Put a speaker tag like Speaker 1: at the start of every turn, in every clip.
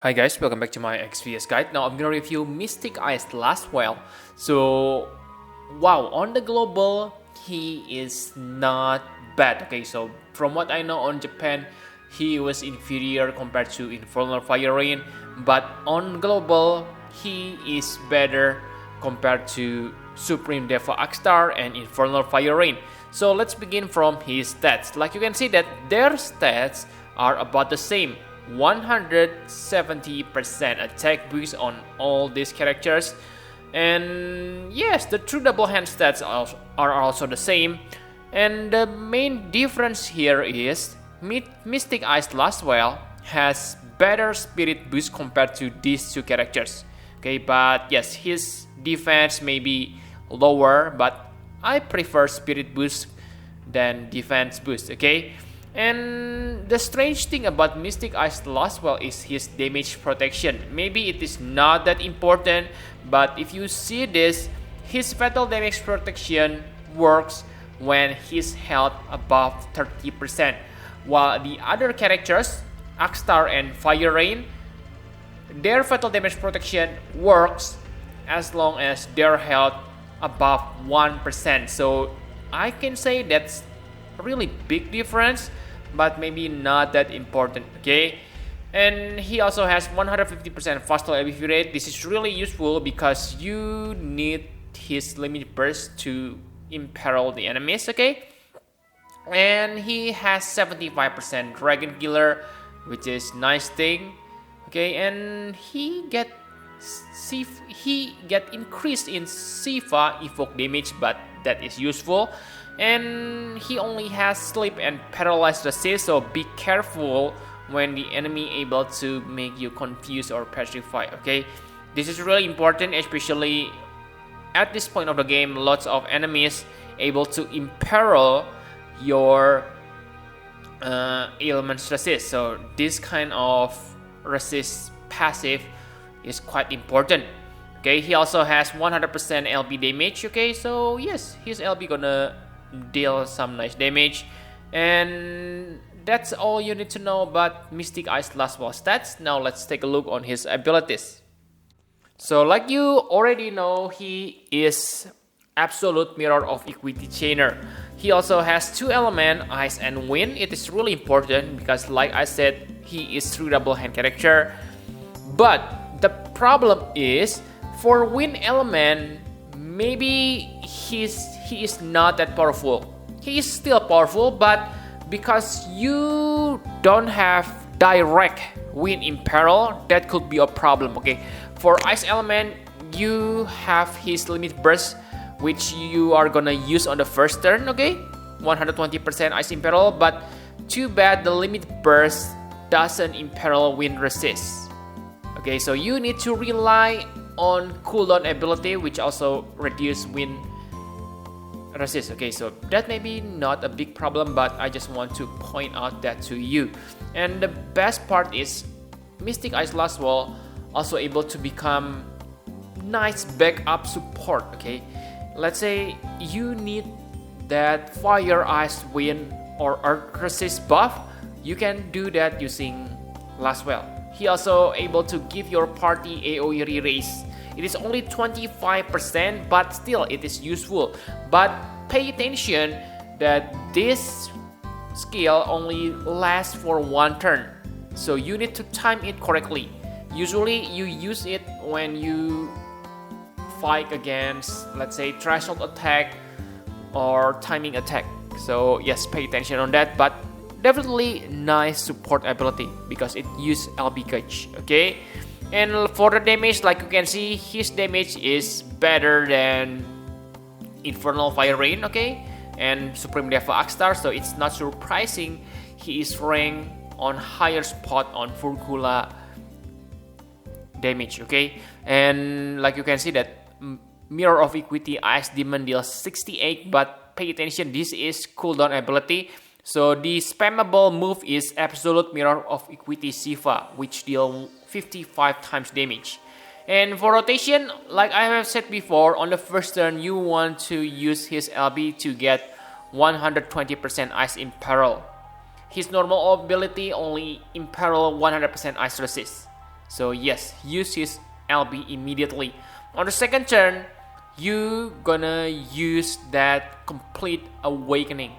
Speaker 1: Hi guys, welcome back to my XVS guide. Now I'm gonna review Mystic Ice Lasswell. So, wow, on the global, he is not bad. Okay, so from what I know on Japan, he was inferior compared to Infernal Fire Rain, but on global, he is better compared to Supreme Deva Akstar and Infernal Fire Rain. So let's begin from his stats. Like you can see that their stats are about the same. 170% attack boost on all these characters, and yes, the true double hand stats are also the same. And the main difference here is Mystic Ice Lasswell has better spirit boost compared to these two characters. Okay, but yes, his defense may be lower, but I prefer spirit boost than defense boost. Okay. And the strange thing about Mystic Ice Lasswell is his damage protection. Maybe it is not that important, but if you see this, his fatal damage protection works when his health above 30%, while the other characters, Akstar and Fire Rain, their fatal damage protection works as long as their health above 1%. So I can say that's a really big difference, but maybe not that important. Okay, and he also has 150% fast LBV rate. This is really useful because you need his limit burst to imperil the enemies. Okay, and he has 75% Dragon Killer, which is nice thing. Okay, and he get increased in Sifa evoke damage, but that is useful. And he only has sleep and paralyzed resist, so be careful when the enemy able to make you confused or petrified. Okay, this is really important, especially at this point of the game. Lots of enemies able to imperil your elements resist, so this kind of resist passive is quite important. Okay, he also has 100% LB damage. Okay, so yes, his LB gonna deal some nice damage, and that's all you need to know about Mystic Ice Lasswell stats. Now let's take a look on his abilities. So like you already know, he is absolute mirror of equity chainer. He also has two elements, ice and wind. It is really important because like I said, he is true double hand character, but the problem is for wind element, maybe he is not that powerful. He is still powerful, but because you don't have direct wind imperil, that could be a problem. Okay, for ice element, you have his limit burst, which you are gonna use on the first turn. Okay, 120% ice imperil, but too bad the limit burst doesn't imperil wind resist. Okay, so you need to rely on cooldown ability, which also reduce wind resist. Okay, so that may be not a big problem, but I just want to point out that to you. And the best part is Mystic Ice Lasswell also able to become nice backup support. Okay, let's say you need that fire, ice, wind, or earth resist buff, you can do that using Lasswell. He also able to give your party AoE re-raise. It is only 25%, but still it is useful. But pay attention that this skill only lasts for one turn, so you need to time it correctly. Usually you use it when you fight against, let's say, threshold attack or timing attack. So yes, pay attention on that, but definitely nice support ability because it uses LB gauge. Okay, and for the damage, like you can see, his damage is better than Infernal Fire Rain. Okay, and Supreme Deva Akstar, so it's not surprising he is ranked on higher spot on Furkula damage. Okay, and like you can see that Mirror of Equity Ice Demon deals 68, but pay attention, this is cooldown ability. So the spammable move is Absolute Mirror of Equity Siva, which deal 55 times damage. And for rotation, like I have said before, on the first turn you want to use his LB to get 120% Ice Imperil. His normal ability only imperil 100% Ice Resist. So yes, use his LB immediately. On the second turn, you gonna use that complete awakening,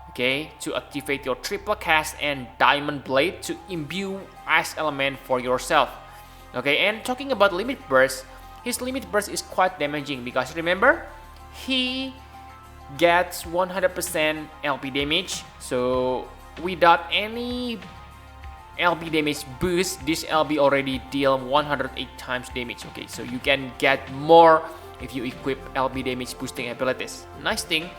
Speaker 1: okay, to activate your triple cast and diamond blade to imbue ice element for yourself. Okay, and talking about limit burst, his limit burst is quite damaging because remember, he gets 100% LP damage. So without any LB damage boost, this LB already deal 108 times damage. Okay, so you can get more if you equip LB damage boosting abilities. Nice thing.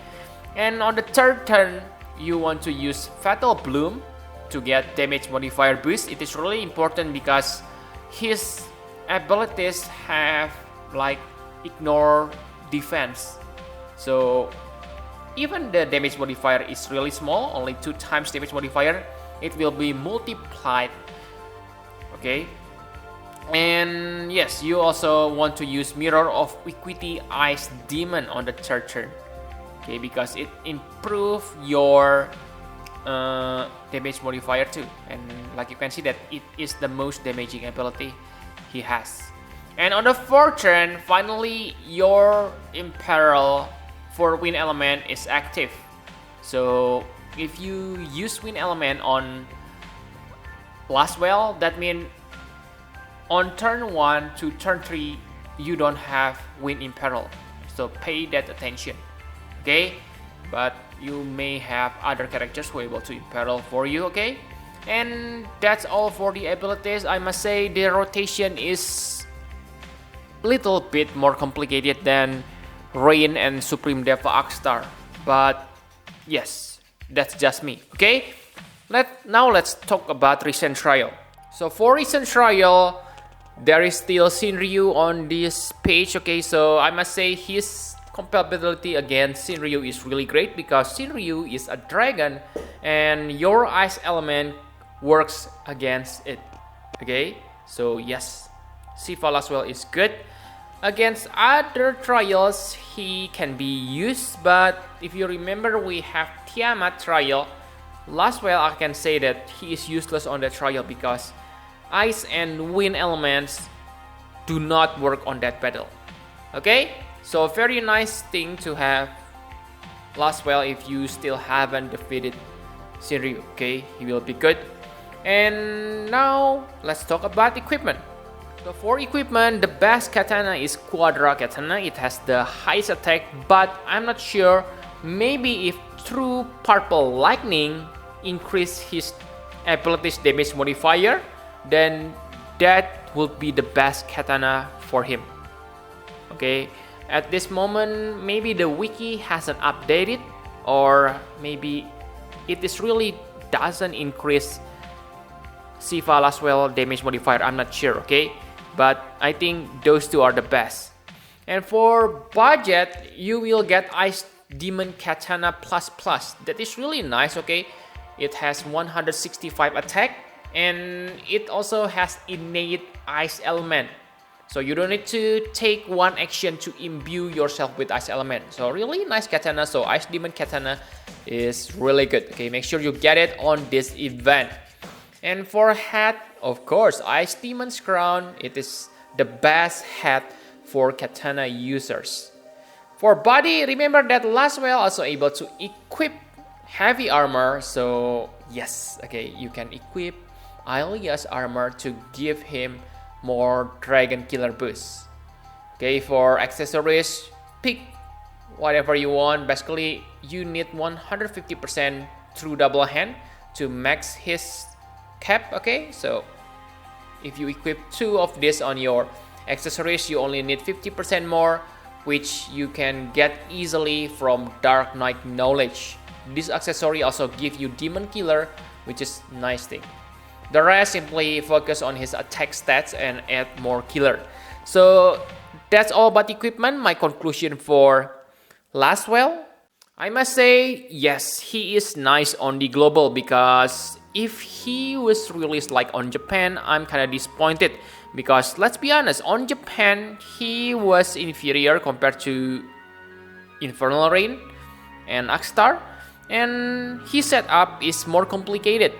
Speaker 1: And on the third turn, you want to use Fatal Bloom to get damage modifier boost. It is really important because his abilities have like ignore defense. So even the damage modifier is really small, only 2 times damage modifier, it will be multiplied. Okay. And yes, you also want to use Mirror of Equity Ice Demon on the third turn. Okay, because it improves your damage modifier too. And like you can see that it is the most damaging ability he has. And on the fourth turn, finally your Imperil for Wind Element is active. So if you use Wind Element on Lasswell, that means on turn 1 to turn 3 you don't have Wind Imperil. So pay that attention. Okay, but you may have other characters who are able to imperil for you. Okay, and that's all for the abilities. I must say the rotation is a little bit more complicated than Rain and Supreme Deva Akstar, but yes, that's just me. Okay, now let's talk about recent trial. So for recent trial, there is still Shinryu on this page. Okay, so I must say his compatibility against Shinryu is really great because Shinryu is a dragon and your ice element works against it. Okay, so yes, Siva Lasswell is good. Against other trials he can be used, but if you remember we have Tiamat trial, Lasswell I can say that he is useless on that trial because ice and wind elements do not work on that battle. Okay, so very nice thing to have Lasswell if you still haven't defeated Shinryu. Okay, he will be good. And now let's talk about equipment. So for equipment, the best katana is Quadra Katana. It has the highest attack, but I'm not sure. Maybe if True Purple Lightning increase his abilities damage modifier, then that would be the best katana for him. Okay, at this moment maybe the wiki hasn't updated, or maybe it is really doesn't increase Siva Lasswell damage modifier. I'm not sure. Okay, but I think those two are the best. And for budget, you will get Ice Demon Katana Plus Plus. That is really nice. Okay, it has 165 attack and it also has innate ice element. So you don't need to take one action to imbue yourself with ice element. So really nice katana. So Ice Demon Katana is really good. Okay, make sure you get it on this event. And for hat, of course, Ice Demon's Crown. It is the best hat for katana users. For body, remember that Lasswell also able to equip heavy armor. So yes, okay, you can equip Aelia's armor to give him more dragon killer boost. Okay, for accessories, pick whatever you want. Basically, you need 150% through double hand to max his cap. Okay, so if you equip 2 of this on your accessories, you only need 50% more, which you can get easily from Dark Knight Knowledge. This accessory also gives you Demon Killer, which is nice thing. The rest simply focus on his attack stats and add more killer. So that's all about equipment. My conclusion for Lasswell, I must say, yes, he is nice on the global, because if he was released like on Japan, I'm kind of disappointed, because let's be honest, on Japan he was inferior compared to Infernal Rain and Akstar, and his setup is more complicated.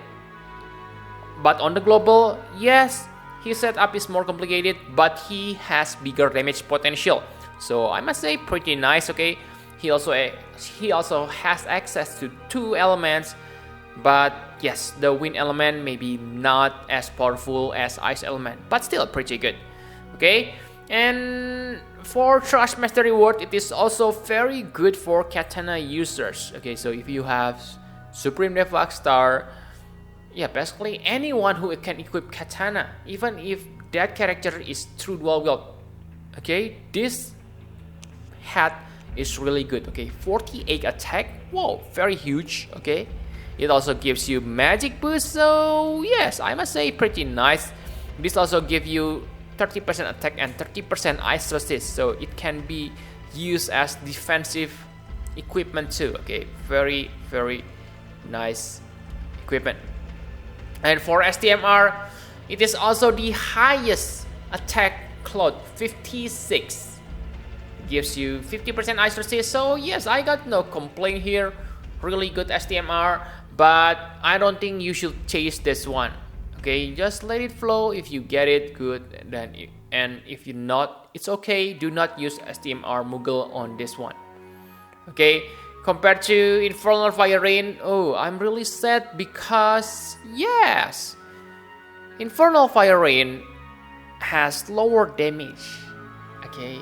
Speaker 1: But on the global, yes, his setup is more complicated, but he has bigger damage potential. So I must say pretty nice, okay? He also has access to 2 elements, but yes, the wind element maybe not as powerful as ice element, but still pretty good, okay? And for Stars Mastery Word, it is also very good for katana users, okay? So if you have Supreme Dev Star, yeah, basically anyone who can equip katana, even if that character is true dual wield, okay, this hat is really good, okay? 48 attack, wow, very huge, okay? It also gives you magic boost, so yes, I must say pretty nice. This also gives you 30% attack and 30% ice resist, so it can be used as defensive equipment too, okay? Very, very nice equipment. And for STMR, it is also the highest attack cloth, 56. Gives you 50% ice resist, so yes, I got no complaint here. Really good STMR, but I don't think you should chase this one, okay? Just let it flow. If you get it, good, and if you not, it's okay. Do not use STMR Moogle on this one, okay? Compared to Infernal Fire Rain, oh, I'm really sad because yes, Infernal Fire Rain has lower damage, okay?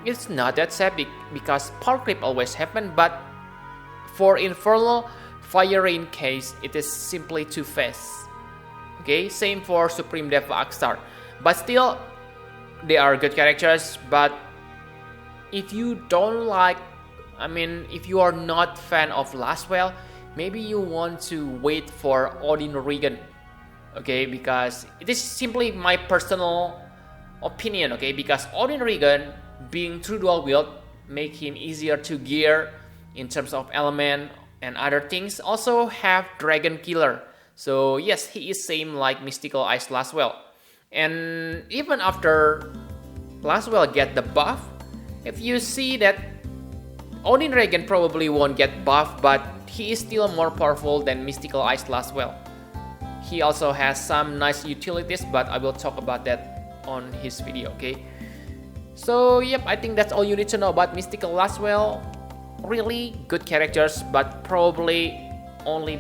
Speaker 1: It's not that sad because power creep always happen, but for Infernal Fire Rain case, it is simply too fast. Okay, same for Supreme Dev Star, but still they are good characters. But if you don't like, I mean, if you are not fan of Lasswell, maybe you want to wait for Odin Regan. Okay, because it is simply my personal opinion. Okay, because Odin Regan, being true dual wield, make him easier to gear in terms of element and other things. Also have Dragon Killer, so yes, he is same like Mystical Ice Lasswell. And even after Lasswell get the buff, if you see that Odin Regan probably won't get buff, but he is still more powerful than Mystical Ice Lasswell. He also has some nice utilities, but I will talk about that on his video, okay? So yep, I think that's all you need to know about Mystical Lasswell. Really good characters, but probably only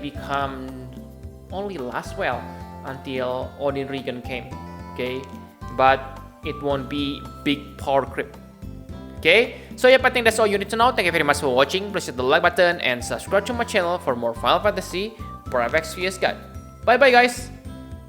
Speaker 1: Lasswell until Odin Regan came, okay? But it won't be big power creep, okay? So yep, I think that's all you need to know. Thank you very much for watching. Please hit the like button and subscribe to my channel for more Final Fantasy Private Spheres Guide. Bye bye guys!